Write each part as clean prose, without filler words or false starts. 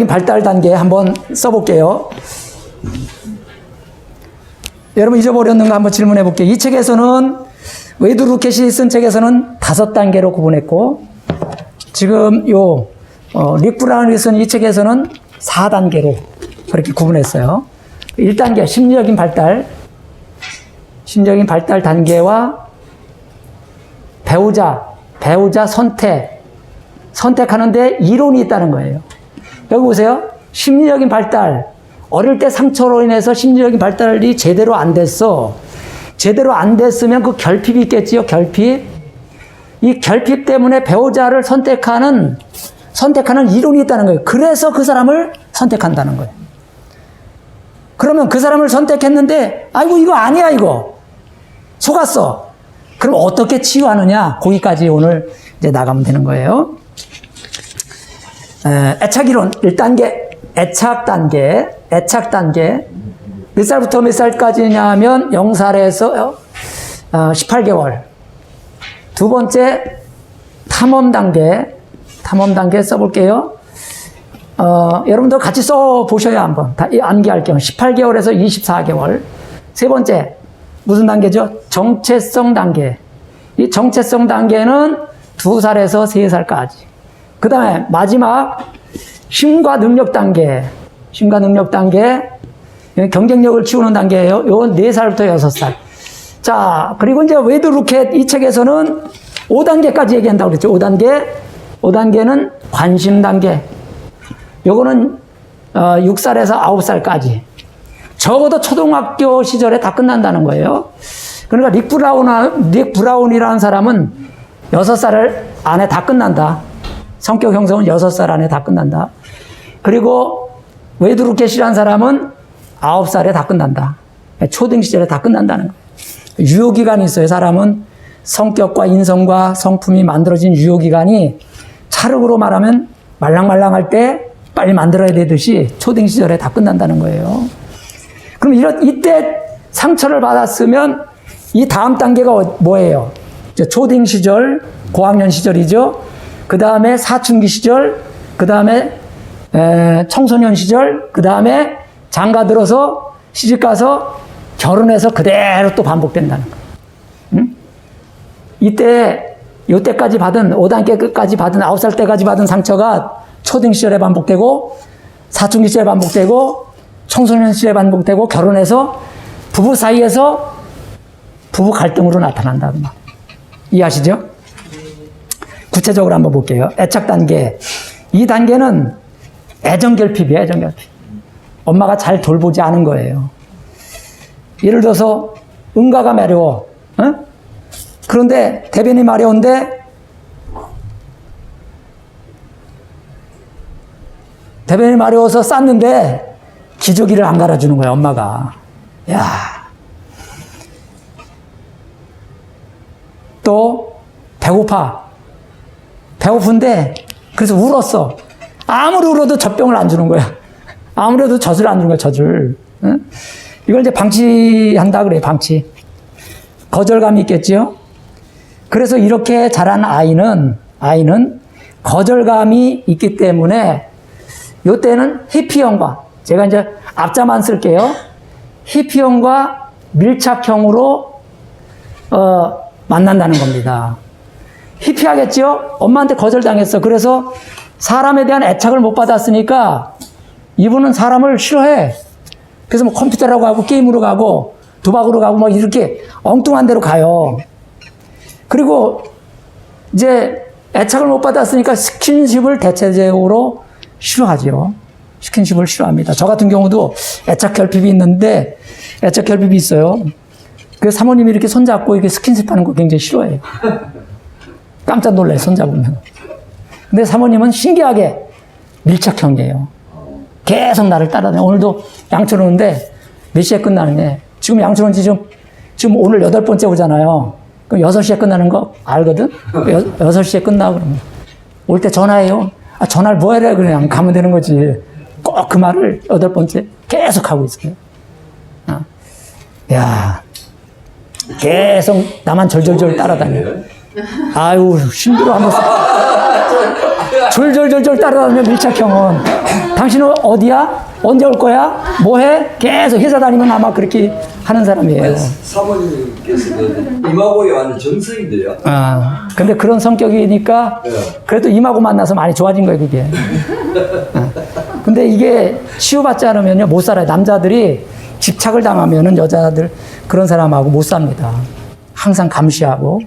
발달 단계 한번 써볼게요. 여러분 잊어버렸는가 한번 질문해 볼게요. 이 책에서는 웨이드 루켓이 쓴 책에서는 5단계로 구분했고, 지금 릭 브라운이 쓴 이 책에서는 4단계로 그렇게 구분했어요. 1단계 심리적인 발달 단계와 배우자 선택하는데 이론이 있다는 거예요. 여기 보세요. 심리적인 발달, 어릴 때 상처로 인해서 심리적인 발달이 제대로 안 됐어. 제대로 안 됐으면 그 결핍이 있겠지요. 결핍. 이 결핍 때문에 배우자를 선택하는 이론이 있다는 거예요. 그래서 그 사람을 선택한다는 거예요. 그러면 그 사람을 선택했는데, 아이고, 이거 아니야, 이거. 속았어. 그럼 어떻게 치유하느냐? 거기까지 오늘 이제 나가면 되는 거예요. 애착이론 1단계, 애착 단계. 몇 살부터 몇 살까지냐 하면 0살에서 18개월. 두 번째, 탐험 단계 써볼게요. 여러분도 같이 써보셔야 한번 암기할 경우 18개월에서 24개월. 세 번째, 무슨 단계죠? 정체성 단계. 이 정체성 단계는 2살에서 3살까지. 그 다음에 마지막 힘과 능력 단계. 경쟁력을 키우는 단계예요. 요건 4살부터 6살. 자, 그리고 이제 웨이드 루켓 이 책에서는 5단계까지 얘기한다고 그랬죠. 5단계는 관심 단계. 요거는 6살에서 9살까지. 적어도 초등학교 시절에 다 끝난다는 거예요. 그러니까 릭 브라운이라는 사람은 6살 안에 다 끝난다. 성격 형성은 6살 안에 다 끝난다. 그리고 웨이드 루켓이라는 사람은 9살에 다 끝난다. 초등 시절에 다 끝난다는 거예요. 유효기간이 있어요. 사람은 성격과 인성과 성품이 만들어진 유효기간이 찰흙으로 말하면 말랑말랑할 때 빨리 만들어야 되듯이 초등 시절에 다 끝난다는 거예요. 그럼 이때 상처를 받았으면 이 다음 단계가 뭐예요? 초등 시절, 고학년 시절이죠. 그 다음에 사춘기 시절, 그 다음에 청소년 시절, 그 다음에 장가 들어서 시집 가서 결혼해서 그대로 또 반복된다는 거예요. 응? 요때까지 받은 5단계까지 받은 9살 때까지 받은 상처가 초등 시절에 반복되고 사춘기 시절에 반복되고 청소년 시절에 반복되고 결혼해서 부부 사이에서 부부 갈등으로 나타난다. 이해하시죠? 구체적으로 한번 볼게요. 애착 단계. 이 단계는 애정 결핍이에요. 애정 결핍. 엄마가 잘 돌보지 않은 거예요. 예를 들어서 응가가 마려워. 그런데 대변이 마려운데 대변이 마려워서 쌌는데 기저귀를 안 갈아주는 거야, 엄마가. 야. 또 배고픈데 그래서 울었어. 아무리 울어도 젖병을 안 주는 거야. 아무래도 젖을 안 주는 거야, 젖을. 응? 이걸 이제 방치한다 그래요, 방치. 거절감이 있겠지요? 그래서 이렇게 자란 아이는 거절감이 있기 때문에 요때는 히피형과, 제가 이제 앞자만 쓸게요. 히피형과 밀착형으로 만난다는 겁니다. 히피하겠죠? 엄마한테 거절당했어. 그래서 사람에 대한 애착을 못 받았으니까 이분은 사람을 싫어해. 그래서 뭐 컴퓨터라고 하고 게임으로 가고 도박으로 가고 막 이렇게 엉뚱한 데로 가요. 그리고 이제 애착을 못 받았으니까 스킨십을 대체적으로 싫어하죠. 스킨십을 싫어합니다. 저 같은 경우도 애착 결핍이 있어요. 그 사모님이 이렇게 손잡고 이렇게 스킨십 하는 거 굉장히 싫어해요. 깜짝 놀라요, 손잡으면. 근데 사모님은 신기하게 밀착형이에요. 계속 나를 따라다녀요. 오늘도 양천 오는데 몇 시에 끝나느냐. 지금 양천 온 지 지금 오늘 8번째 오잖아요. 그럼 6시에 끝나는 거 알거든? 6시에 끝나, 그러면. 올 때 전화해요. 아, 전화를 뭐 해라, 그냥 가면 되는 거지. 꼭 그 말을 8번째 계속 하고 있어요. 야, 계속 나만 절절절 따라다녀. 아유, 힘들어 하면서. 줄줄줄줄 따라다니면 밀착형은. 당신은 어디야? 언제 올 거야? 뭐 해? 계속 회사 다니면 아마 그렇게 하는 사람이에요. 사모님께서 임하고에 완전 정석인데요. 아, 근데 그런 성격이니까 그래도 임하고 만나서 많이 좋아진 거예요, 그게. 근데 이게 치유받지 않으면요, 못 살아요. 남자들이 집착을 당하면은 여자들 그런 사람하고 못 삽니다. 항상 감시하고,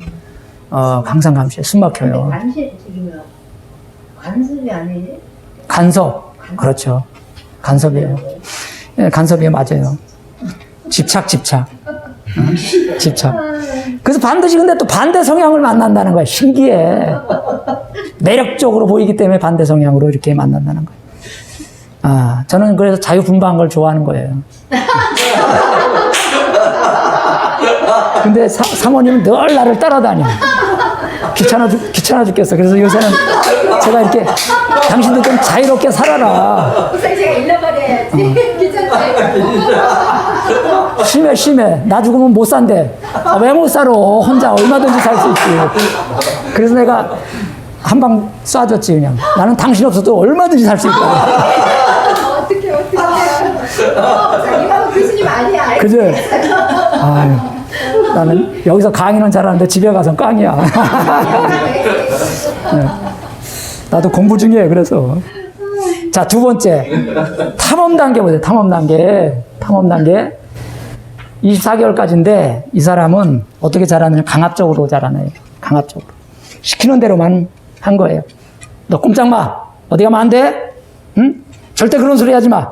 항상 감시해. 숨 막혀요. 간섭이 지금 간섭이 아니지? 간섭. 그렇죠. 간섭이에요. 예, 간섭이에요. 맞아요. 집착. 집착. 그래서 반드시 근데 또 반대 성향을 만난다는 거야. 신기해. 매력적으로 보이기 때문에 반대 성향으로 이렇게 만난다는 거예요. 아, 저는 그래서 자유분방한 걸 좋아하는 거예요. 근데 사모님은 늘 나를 따라다녀. 귀찮아 죽겠어. 그래서 요새는 제가 이렇게 당신도 좀 자유롭게 살아라. 우선 제가 잃어버려야지. 귀찮지? 심해. 나 죽으면 못 산대. 아, 왜 못 살아? 혼자 얼마든지 살 수 있지. 그래서 내가 한 방 쏴줬지, 그냥. 나는 당신 없어도 얼마든지 살 수 있다. 어떡해. 이거 교수님 아니야. 그지? 아유, 나는 여기서 강의는 잘하는데 집에 가서 깡이야. 네. 나도 공부 중이에요, 그래서. 자, 두 번째. 탐험 단계 보세요, 탐험 단계. 24개월까지인데, 이 사람은 어떻게 자라느냐, 강압적으로 자라나요. 강압적으로. 시키는 대로만 한 거예요. 너 꼼짝 마. 어디 가면 안 돼? 응? 절대 그런 소리 하지 마.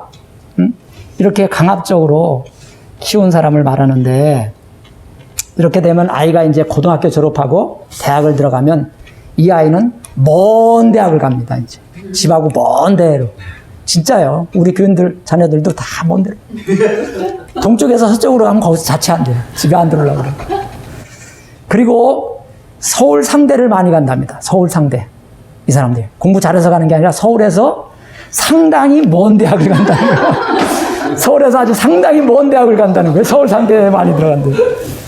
응? 이렇게 강압적으로 키운 사람을 말하는데, 이렇게 되면 아이가 이제 고등학교 졸업하고 대학을 들어가면 이 아이는 먼 대학을 갑니다, 이제. 집하고 먼 데로. 진짜요. 우리 교인들, 자녀들도 다 먼 데로. 동쪽에서 서쪽으로 가면 거기서 자취한대요. 집에 안 들어오려고 그래. 그리고 서울 상대를 많이 간답니다. 서울 상대. 이 사람들. 공부 잘해서 가는 게 아니라 서울에서 상당히 먼 대학을 간다는 거예요. 서울에서 아주 상당히 먼 대학을 간다는 거예요. 서울 상대에 많이 들어간대요.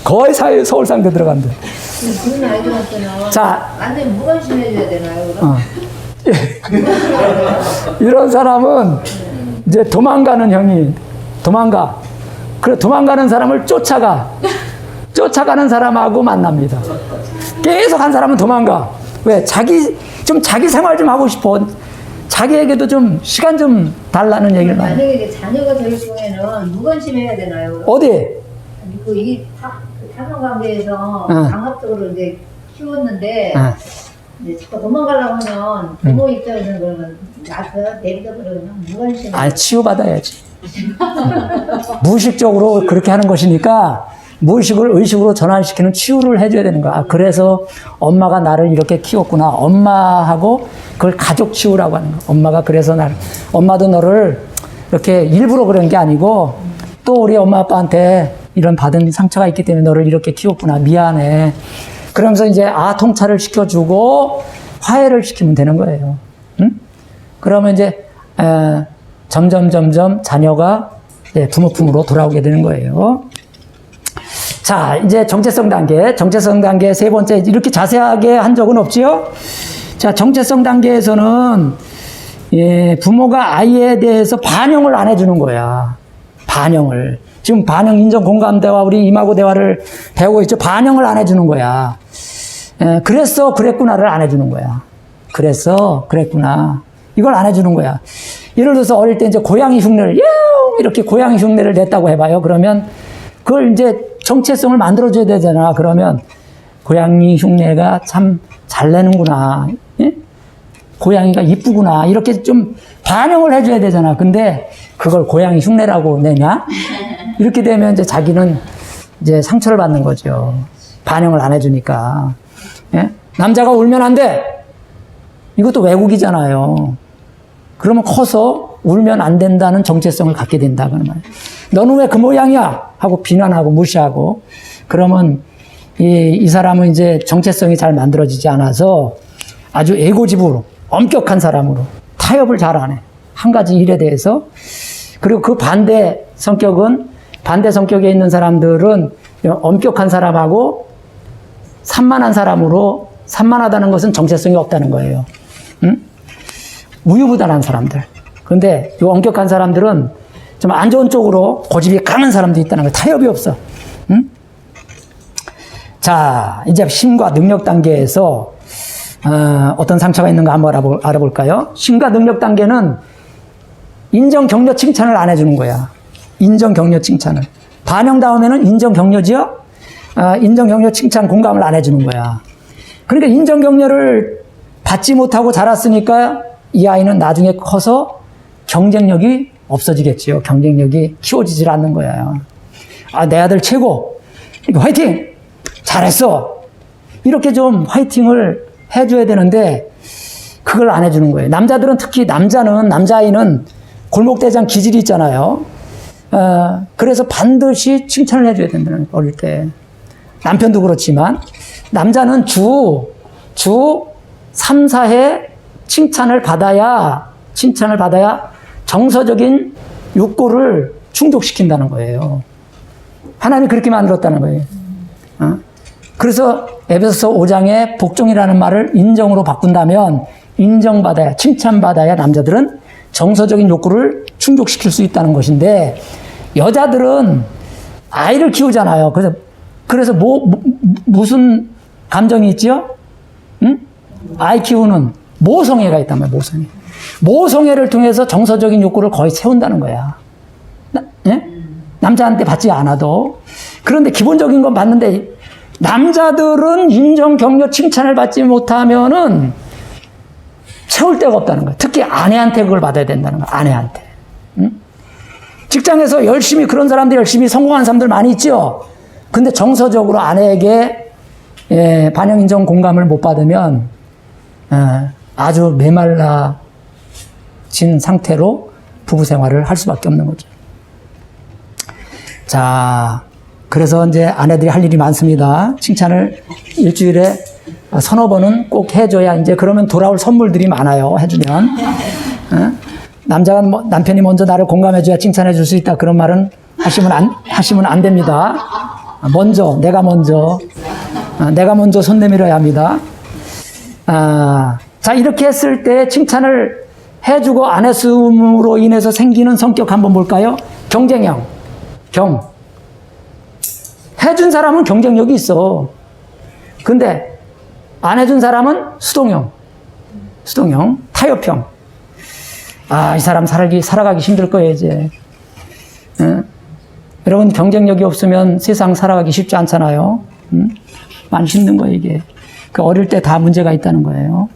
거의 서울 상대 들어간대요. 그런 아이들한테는 자, 완전히 무관심해줘야 되나요, 그럼? 이런 사람은 이제 도망가는 형이 도망가. 그래, 도망가는 사람을 쫓아가는 사람하고 만납니다. 계속 한 사람은 도망가. 왜? 자기 생활 좀 하고 싶어. 자기에게도 좀 시간 좀 달라는 얘기를 많이. 만약에 자녀가 될 경우에는 무관심해야 되나요? 어디? 이 타성 관계에서 강압적으로 이제 키웠는데 이제 자꾸 도망가려고 하면 부모 입장에서는 그러면 나서 내리다 그러면 무관심. 아, 치유받아야지. 무의식적으로 그렇게 하는 것이니까 무의식을 의식으로 전환시키는 치유를 해줘야 되는 거야. 그래서 엄마가 나를 이렇게 키웠구나. 엄마하고 그걸 가족 치유라고 하는 거야. 엄마가 그래서 엄마도 너를 이렇게 일부러 그런 게 아니고 또 우리 엄마 아빠한테 이런 받은 상처가 있기 때문에 너를 이렇게 키웠구나. 미안해. 그러면서 이제 통찰을 시켜주고 화해를 시키면 되는 거예요. 응? 그러면 이제 점점 자녀가 부모 품으로 돌아오게 되는 거예요. 자, 이제 정체성 단계 세 번째, 이렇게 자세하게 한 적은 없지요? 자, 정체성 단계에서는 부모가 아이에 대해서 반영을 안 해주는 거야. 반영을. 지금 반영 인정 공감 대화, 우리 임하고 대화를 배우고 있죠. 반영을 안 해주는 거야. 그랬어, 그랬구나를 안 해주는 거야. 그랬어, 그랬구나. 이걸 안 해주는 거야. 예를 들어서 어릴 때 이제 고양이 흉내를, 이렇게 고양이 흉내를 냈다고 해봐요. 그러면 그걸 이제 정체성을 만들어줘야 되잖아. 그러면 고양이 흉내가 참 잘 내는구나. 예? 고양이가 이쁘구나. 이렇게 좀 반영을 해줘야 되잖아. 근데 그걸 고양이 흉내라고 내냐? 이렇게 되면 이제 자기는 이제 상처를 받는 거죠. 반영을 안 해주니까. 예? 남자가 울면 안 돼! 이것도 왜곡이잖아요. 그러면 커서 울면 안 된다는 정체성을 갖게 된다. 그런 말이에요. 너는 왜 그 모양이야? 하고 비난하고 무시하고. 그러면 이 사람은 이제 정체성이 잘 만들어지지 않아서 아주 에고집으로, 엄격한 사람으로 타협을 잘 안 해. 한 가지 일에 대해서. 그리고 그 반대 성격에 있는 사람들은 엄격한 사람하고 산만한 사람으로, 산만하다는 것은 정체성이 없다는 거예요. 응? 우유부단한 사람들. 그런데 이 엄격한 사람들은 좀 안 좋은 쪽으로 고집이 강한 사람도 있다는 거예요. 타협이 없어. 응? 자, 이제 힘과 능력 단계에서 어떤 상처가 있는가 한번 알아볼까요? 힘과 능력 단계는 인정, 격려, 칭찬을 안 해주는 거야. 인정, 격려, 칭찬을. 반영 다음에는 인정, 격려지요? 인정, 격려, 칭찬, 공감을 안 해주는 거야. 그러니까 인정, 격려를 받지 못하고 자랐으니까 이 아이는 나중에 커서 경쟁력이 없어지겠지요. 경쟁력이 키워지질 않는 거예요. 내 아들 최고. 화이팅! 잘했어. 이렇게 좀 화이팅을 해줘야 되는데 그걸 안 해주는 거예요. 남자들은 특히 남자아이는 골목대장 기질이 있잖아요. 그래서 반드시 칭찬을 해줘야 된다는 거예요. 어릴 때. 남편도 그렇지만 남자는 주 3, 4회 칭찬을 받아야 정서적인 욕구를 충족시킨다는 거예요. 하나님이 그렇게 만들었다는 거예요. 그래서 에베소서 5장에 복종이라는 말을 인정으로 바꾼다면 인정받아야, 칭찬받아야 남자들은 정서적인 욕구를 충족시킬 수 있다는 것인데 여자들은 아이를 키우잖아요. 그래서 무슨 감정이 있죠? 응? 아이 키우는 모성애가 있단 말이에요. 모성애. 모성애를 통해서 정서적인 욕구를 거의 채운다는 거야. 예? 남자한테 받지 않아도. 그런데 기본적인 건 받는데 남자들은 인정, 격려, 칭찬을 받지 못하면은 채울 데가 없다는 거야. 특히 아내한테 그걸 받아야 된다는 거야. 아내한테. 응? 직장에서 그런 사람들 열심히 성공한 사람들 많이 있죠. 근데 정서적으로 아내에게 반영, 인정, 공감을 못 받으면 아주 메말라진 상태로 부부 생활을 할 수밖에 없는 거죠. 자, 그래서 이제 아내들이 할 일이 많습니다. 칭찬을 일주일에 서너 번은 꼭 해줘야 이제 그러면 돌아올 선물들이 많아요. 해주면. 남자가 남편이 먼저 나를 공감해줘야 칭찬해 줄 수 있다. 그런 말은 하시면 안 됩니다. 내가 먼저 손 내밀어야 합니다. 자, 이렇게 했을 때 칭찬을 해주고 안 했음으로 인해서 생기는 성격 한번 볼까요? 경쟁형. 해준 사람은 경쟁력이 있어. 근데 안 해준 사람은 수동형, 타협형. 이 사람 살아가기 힘들 거예요, 이제. 여러분, 경쟁력이 없으면 세상 살아가기 쉽지 않잖아요. 많이 힘든 거예요, 이게. 어릴 때 다 문제가 있다는 거예요.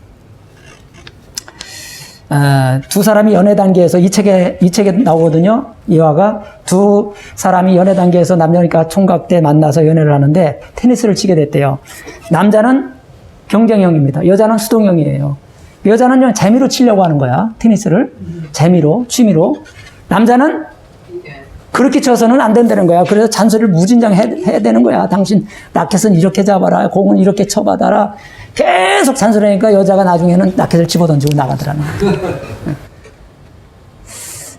두 사람이 연애 단계에서 이 책에 나오거든요. 이화가 두 사람이 연애 단계에서 남녀니까 총각 때 만나서 연애를 하는데 테니스를 치게 됐대요. 남자는 경쟁형입니다. 여자는 수동형이에요. 여자는 재미로 치려고 하는 거야. 테니스를. 재미로, 취미로. 남자는 그렇게 쳐서는 안 된다는 거야. 그래서 잔소리를 무진장 해야 되는 거야. 당신 라켓은 이렇게 잡아라. 공은 이렇게 쳐받아라. 계속 잔소리하니까 여자가 나중에는 라켓을 집어던지고 나가더라는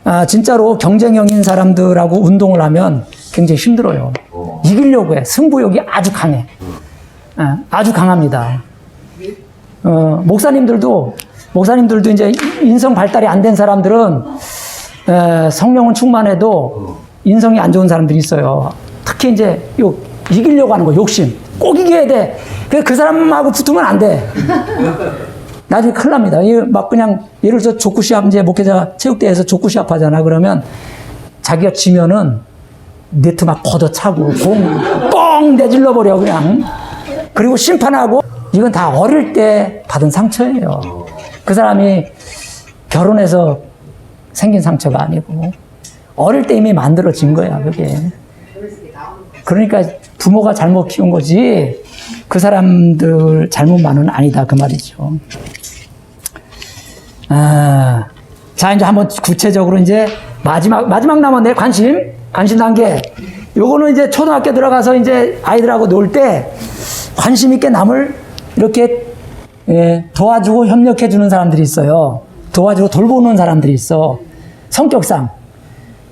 거야. 진짜로 경쟁형인 사람들하고 운동을 하면 굉장히 힘들어요. 이기려고 해. 승부욕이 아주 강해. 아주 강합니다. 목사님들도 이제 인성 발달이 안 된 사람들은 성령은 충만해도 인성이 안 좋은 사람들이 있어요. 특히 이제 이기려고 하는 거, 욕심. 꼭 이겨야 돼. 그 사람하고 붙으면 안 돼. 나중에 큰일 납니다. 막 그냥 예를 들어서 족구 시합, 이제 목회자 체육대회에서 족구 시합 하잖아. 그러면 자기가 지면은 네트 막 걷어차고 공 뻥 내질러 버려 그냥. 그리고 심판하고 이건 다 어릴 때 받은 상처예요. 그 사람이 결혼해서 생긴 상처가 아니고 어릴 때 이미 만들어진 거야, 그게. 그러니까 부모가 잘못 키운 거지 그 사람들 잘못만은 아니다, 그 말이죠. 자, 이제 한번 구체적으로 이제 마지막 남았네. 관심 단계. 요거는 이제 초등학교 들어가서 이제 아이들하고 놀 때 관심 있게 남을 이렇게 도와주고 협력해 주는 사람들이 있어요. 도와주고 돌보는 사람들이 있어. 성격상.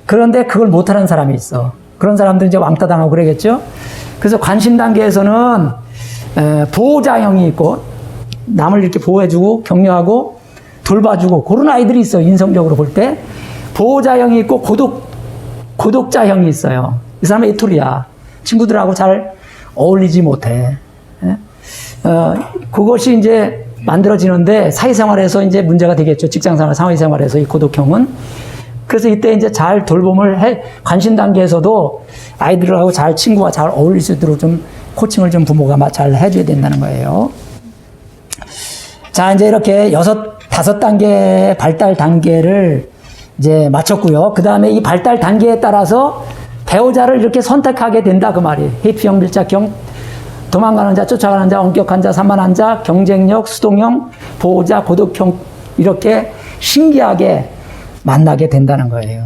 그런데 그걸 못하는 사람이 있어. 그런 사람들은 이제 왕따 당하고 그러겠죠. 그래서 관심 단계에서는 보호자형이 있고 남을 이렇게 보호해주고 격려하고 돌봐주고 그런 아이들이 있어요. 인성적으로 볼 때. 보호자형이 있고 고독자형이 있어요. 이 사람은 이툴이야. 친구들하고 잘 어울리지 못해. 예? 그것이 이제 만들어지는데 사회생활에서 이제 문제가 되겠죠. 직장생활, 사회생활에서 이 고독형은. 그래서 이때 이제 잘 돌봄을 관심 단계에서도 아이들하고 잘 친구와 잘 어울릴 수 있도록 좀 코칭을 좀 부모가 잘 해줘야 된다는 거예요. 자, 이제 이렇게 5단계 발달 단계를 이제 마쳤고요. 그 다음에 이 발달 단계에 따라서 배우자를 이렇게 선택하게 된다 그 말이에요. 회피형, 밀착형, 도망가는 자, 쫓아가는 자, 엄격한 자, 산만한 자, 경쟁력, 수동형, 보호자, 고독형 이렇게 신기하게 만나게 된다는 거예요.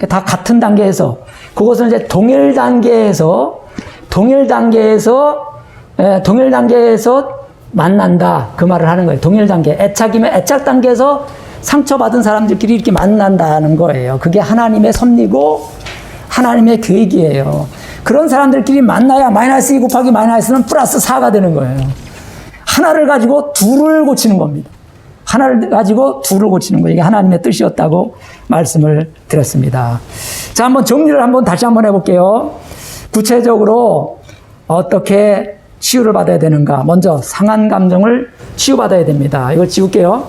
다 같은 단계에서 그것은 이제 동일 단계에서 만난다 그 말을 하는 거예요. 동일 단계. 애착이면 애착 단계에서 상처받은 사람들끼리 이렇게 만난다는 거예요. 그게 하나님의 섭리고 하나님의 계획이에요. 그런 사람들끼리 만나야 마이너스 2 곱하기 마이너스는 플러스 4가 되는 거예요. 하나를 가지고 둘을 고치는 겁니다. 하나를 가지고 둘을 고치는 거예요. 이게 하나님의 뜻이었다고 말씀을 드렸습니다. 자, 한번 정리를 다시 한번 해볼게요. 구체적으로 어떻게 치유를 받아야 되는가. 먼저 상한 감정을 치유받아야 됩니다. 이걸 지울게요.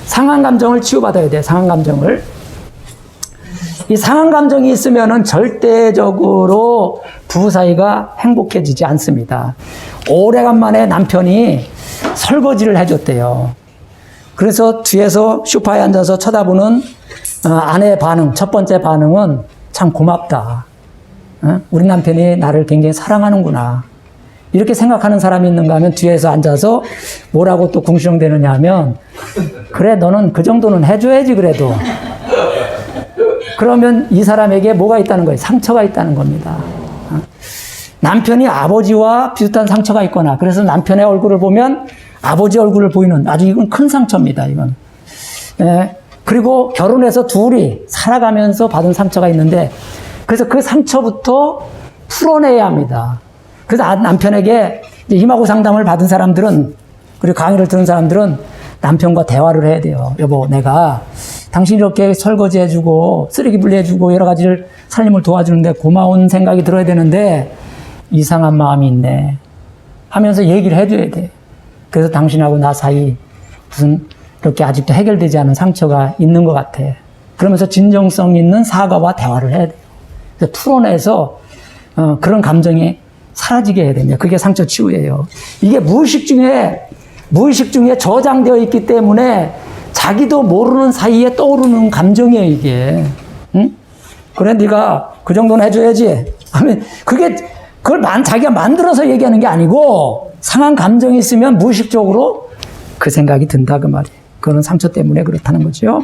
상한 감정을 치유받아야 돼요. 상한 감정을. 이 상한 감정이 있으면은 절대적으로 부부 사이가 행복해지지 않습니다. 오래간만에 남편이 설거지를 해줬대요. 그래서 뒤에서 소파에 앉아서 쳐다보는 아내의 반응, 첫 번째 반응은 참 고맙다. 우리 남편이 나를 굉장히 사랑하는구나. 이렇게 생각하는 사람이 있는가 하면 뒤에서 앉아서 뭐라고 또 궁시렁대느냐 하면 그래 너는 그 정도는 해줘야지 그래도. 그러면 이 사람에게 뭐가 있다는 거예요? 상처가 있다는 겁니다. 남편이 아버지와 비슷한 상처가 있거나 그래서 남편의 얼굴을 보면 아버지 얼굴을 보이는 아주 이건 큰 상처입니다. 이건. 예. 그리고 결혼해서 둘이 살아가면서 받은 상처가 있는데 그래서 그 상처부터 풀어내야 합니다. 그래서 남편에게 임하고 상담을 받은 사람들은 그리고 강의를 들은 사람들은 남편과 대화를 해야 돼요. 여보, 내가 당신이 이렇게 설거지 해주고 쓰레기 분리해주고 여러 가지를 살림을 도와주는데 고마운 생각이 들어야 되는데 이상한 마음이 있네 하면서 얘기를 해줘야 돼. 그래서 당신하고 나 사이 무슨 이렇게 아직도 해결되지 않은 상처가 있는 것 같아. 그러면서 진정성 있는 사과와 대화를 해야 돼요. 그래서 풀어내서 그런 감정이 사라지게 해야 됩니다. 그게 상처 치유예요. 이게 무의식 중에 저장되어 있기 때문에 자기도 모르는 사이에 떠오르는 감정이에요, 이게. 응? 그래, 네가 그 정도는 해줘야지. 하면 그걸 자기가 만들어서 얘기하는 게 아니고 상한 감정이 있으면 무의식적으로 그 생각이 든다 그 말이에요. 그거는 상처 때문에 그렇다는 거죠.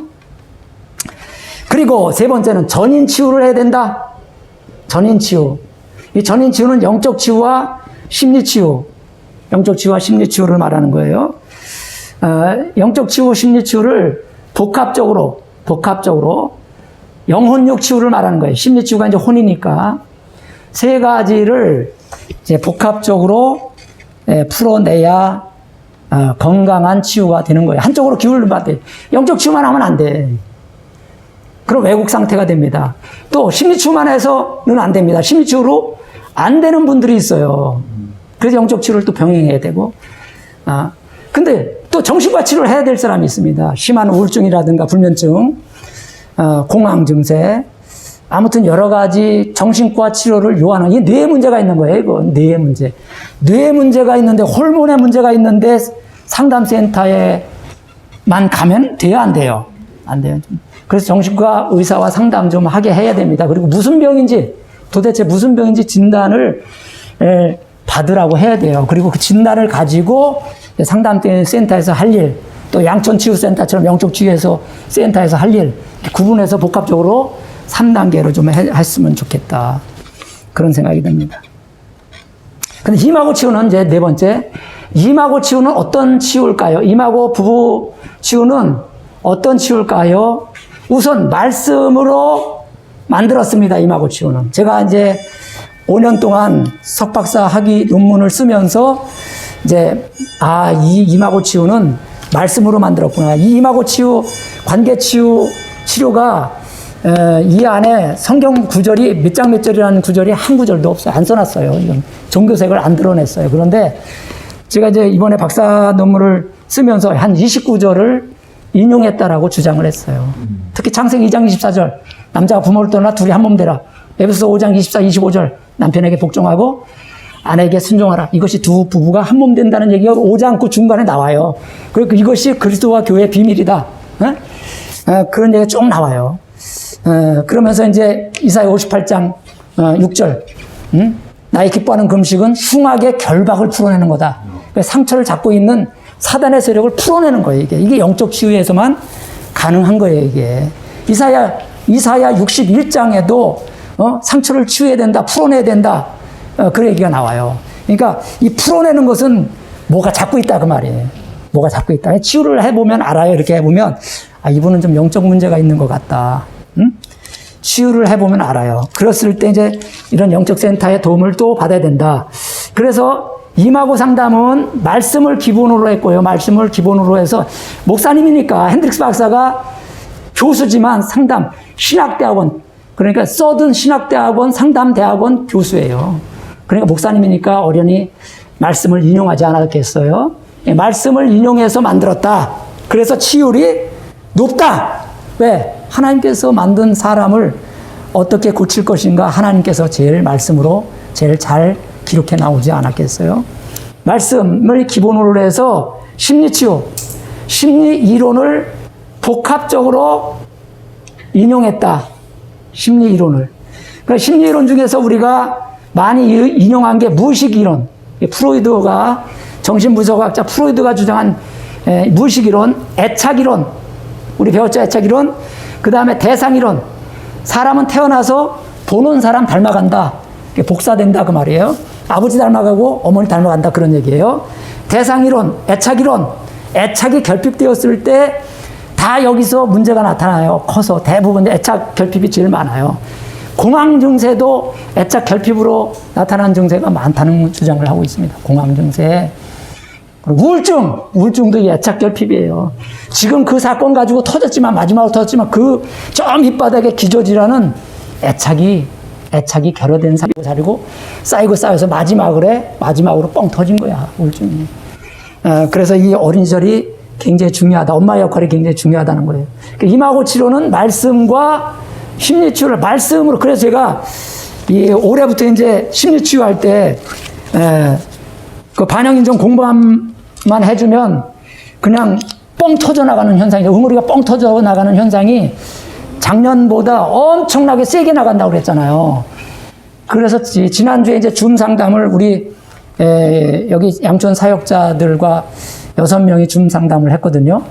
그리고 세 번째는 전인 치유를 해야 된다. 전인 치유. 이 전인 치유는 영적 치유와 심리 치유, 영적 치유와 심리 치유를 말하는 거예요. 영적 치유, 심리 치유를 복합적으로 영혼육 치유를 말하는 거예요. 심리 치유가 이제 혼이니까 세 가지를 이제 복합적으로 풀어내야 건강한 치유가 되는 거예요. 한쪽으로 기울면 안 돼. 영적 치유만 하면 안 돼. 그럼 왜곡 상태가 됩니다. 또 심리 치유만 해서는 안 됩니다. 심리 치유로 안 되는 분들이 있어요. 그래서 영적 치유를 또 병행해야 되고. 근데 또 정신과 치료를 해야 될 사람이 있습니다. 심한 우울증이라든가 불면증, 공황 증세, 아무튼 여러 가지 정신과 치료를 요하는, 이게 뇌에 문제가 있는 거예요, 이거. 뇌에 문제. 뇌에 문제가 있는데, 호르몬에 문제가 있는데, 상담센터에만 가면 돼요, 안 돼요? 안 돼요. 그래서 정신과 의사와 상담 좀 하게 해야 됩니다. 그리고 무슨 병인지, 도대체 무슨 병인지 진단을 받으라고 해야 돼요. 그리고 그 진단을 가지고 상담센터에서 할 일, 또 양천치유센터처럼 영적치유에서 센터에서 할 일, 구분해서 복합적으로 3단계로 좀 했으면 좋겠다. 그런 생각이 듭니다. 근데 이마고 치유는 이제 네 번째. 이마고 치유는 어떤 치유일까요? 이마고 부부 치유는 어떤 치유일까요? 우선 말씀으로 만들었습니다. 이마고 치유는. 제가 이제 5년 동안 석박사 학위 논문을 쓰면서 이제 이 이마고 치유는 말씀으로 만들었구나. 이 임하고 치유, 관계 치유 치료가 이 안에 성경 구절이 몇 장 몇 절이라는 구절이 한 구절도 없어요. 안 써놨어요. 이건 종교색을 안 드러냈어요. 그런데 제가 이제 이번에 박사 논문을 쓰면서 한 29절을 인용했다라고 주장을 했어요. 특히 창세기 2장 24절 남자가 부모를 떠나 둘이 한 몸 되라. 에베소 5장 24, 25절 남편에게 복종하고 아내에게 순종하라. 이것이 두 부부가 한 몸 된다는 얘기가 5장 그 중간에 나와요. 그리고 이것이 그리스도와 교회의 비밀이다. 그런 얘기가 쭉 나와요. 그러면서 이제 이사야 58장 6절 나의 기뻐하는 금식은 흉악의 결박을 풀어내는 거다. 상처를 잡고 있는 사단의 세력을 풀어내는 거예요. 이게 영적 치유에서만 가능한 거예요. 이게 이사야 61장에도 상처를 치유해야 된다, 풀어내야 된다. 그런 얘기가 나와요. 그러니까 이 풀어내는 것은 뭐가 잡고 있다 그 말이에요. 뭐가 잡고 있다. 치유를 해보면 알아요. 이렇게 해보면 아, 이분은 좀 영적 문제가 있는 것 같다. 치유를 해보면 알아요. 그랬을 때 이제 이런 영적 센터의 도움을 또 받아야 된다. 그래서 임하고 상담은 말씀을 기본으로 했고요. 말씀을 기본으로 해서 목사님이니까 핸드릭스 박사가 교수지만 상담 신학대학원 그러니까 서든 신학대학원 상담대학원 교수예요. 그러니까 목사님이니까 어련히 말씀을 인용하지 않았겠어요. 말씀을 인용해서 만들었다. 그래서 치율이 높다. 왜? 하나님께서 만든 사람을 어떻게 고칠 것인가 하나님께서 제일 말씀으로 제일 잘 기록해 나오지 않았겠어요? 말씀을 기본으로 해서 심리치유, 심리 이론을 복합적으로 인용했다. 심리 이론을. 그러니까 심리 이론 중에서 우리가 많이 인용한 게 무의식 이론. 프로이드가 정신분석학자 프로이드가 주장한 무의식 이론, 애착 이론. 우리 배웠죠? 애착 이론. 그 다음에 대상 이론. 사람은 태어나서 보는 사람 닮아간다. 복사된다 그 말이에요. 아버지 닮아가고 어머니 닮아간다 그런 얘기예요. 대상 이론, 애착 이론. 애착이 결핍되었을 때 다 여기서 문제가 나타나요. 커서 대부분 애착 결핍이 제일 많아요. 공황 증세도 애착 결핍으로 나타나는 증세가 많다는 주장을 하고 있습니다. 공황 증세. 우울증도 애착 결핍이에요. 지금 그 사건 가지고 터졌지만 마지막으로 터졌지만 그 저 밑바닥에 기저질환은 애착이 결여된 자리고 쌓여서 마지막으로 뻥 터진 거야. 우울증이. 그래서 이 어린 시절이 굉장히 중요하다. 엄마의 역할이 굉장히 중요하다는 거예요. 임하고 치료는 말씀과 심리치유를 말씀으로. 그래서 제가 올해부터 이제 심리치유할 때 그 반영인정 공부만 해주면 그냥 뻥 터져 나가는 현상이, 응어리가 뻥 터져 나가는 현상이 작년보다 엄청나게 세게 나간다고 그랬잖아요. 그래서 지난주에 이제 줌 상담을 우리 여기 양촌 사역자들과 6명이 줌 상담을 했거든요.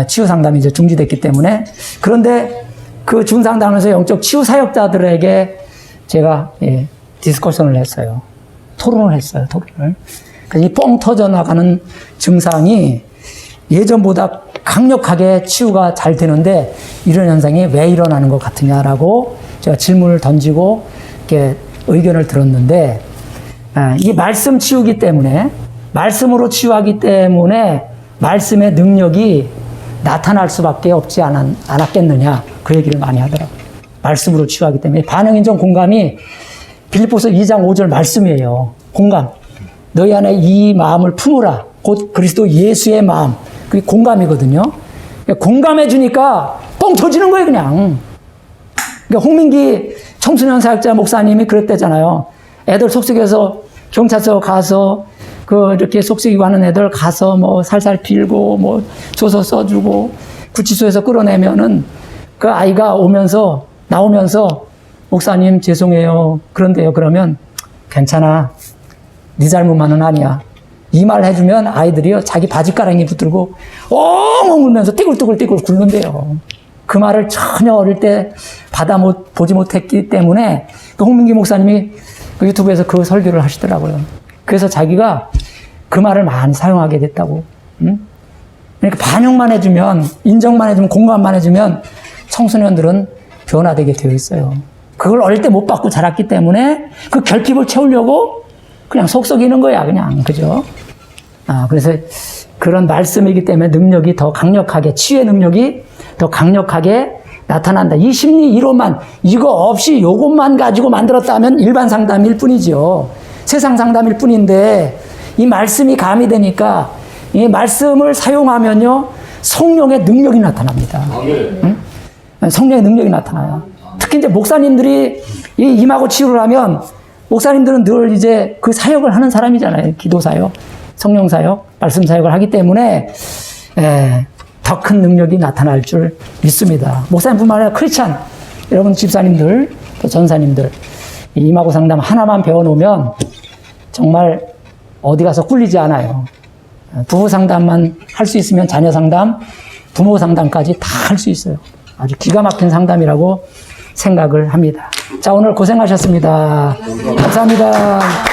치유 상담이 이제 중지됐기 때문에. 그런데 그 줌 상담에서 영적 치유 사역자들에게 제가 디스커션을 했어요. 토론을 했어요. 이 뻥 터져 나가는 증상이 예전보다 강력하게 치유가 잘 되는데 이런 현상이 왜 일어나는 것 같으냐라고 제가 질문을 던지고 이렇게 의견을 들었는데, 이 말씀 치유기 때문에, 말씀으로 치유하기 때문에 말씀의 능력이 나타날 수밖에 없지 않았겠느냐, 그 얘기를 많이 하더라고요. 말씀으로 치유하기 때문에. 반영인정 공감이 빌립보서 2장 5절 말씀이에요. 공감. 너희 안에 이 마음을 품으라. 곧 그리스도 예수의 마음. 그게 공감이거든요. 공감해 주니까 뻥 터지는 거예요, 그냥. 그러니까 홍민기 청소년 사역자 목사님이 그랬대잖아요. 애들 속썩여서 경찰서 가서 이렇게 속썩이고 하는 애들 가서 뭐 살살 빌고 뭐 조서 써주고 구치소에서 끌어내면은 그 아이가 나오면서 목사님 죄송해요. 그런데요. 그러면 괜찮아. 네 잘못만은 아니야. 이 말 해주면 아이들이요. 자기 바지가랑이 붙들고 엉엉 울면서 띠굴띠굴 굴른대요. 그 말을 전혀 어릴 때 보지 못했기 때문에 그 홍민기 목사님이 그 유튜브에서 그 설교를 하시더라고요. 그래서 자기가 그 말을 많이 사용하게 됐다고. 응? 그러니까 반영만 해주면, 인정만 해주면, 공감만 해주면 청소년들은 변화되게 되어 있어요. 그걸 어릴 때 못 받고 자랐기 때문에 그 결핍을 채우려고 그냥 속썩이는 거야, 그냥. 그죠? 그래서 그런 말씀이기 때문에 능력이 더 강력하게, 치유의 능력이 더 강력하게 나타난다. 이 심리 이론만, 이거 없이 요것만 가지고 만들었다면 일반 상담일 뿐이죠. 세상 상담일 뿐인데, 이 말씀이 가미되니까, 이 말씀을 사용하면요, 성령의 능력이 나타납니다. 응? 성령의 능력이 나타나요. 특히 이제 목사님들이 이 임하고 치유를 하면, 목사님들은 늘 이제 그 사역을 하는 사람이잖아요. 기도 사역, 성령 사역, 말씀 사역을 하기 때문에, 더 큰 능력이 나타날 줄 믿습니다. 목사님뿐만 아니라 크리스찬, 여러분 집사님들, 또 전사님들, 이 임하고 상담 하나만 배워놓으면 정말 어디 가서 꿀리지 않아요. 부부 상담만 할 수 있으면 자녀 상담, 부모 상담까지 다 할 수 있어요. 아주 기가 막힌 상담이라고 생각을 합니다. 자, 오늘 고생하셨습니다. 감사합니다.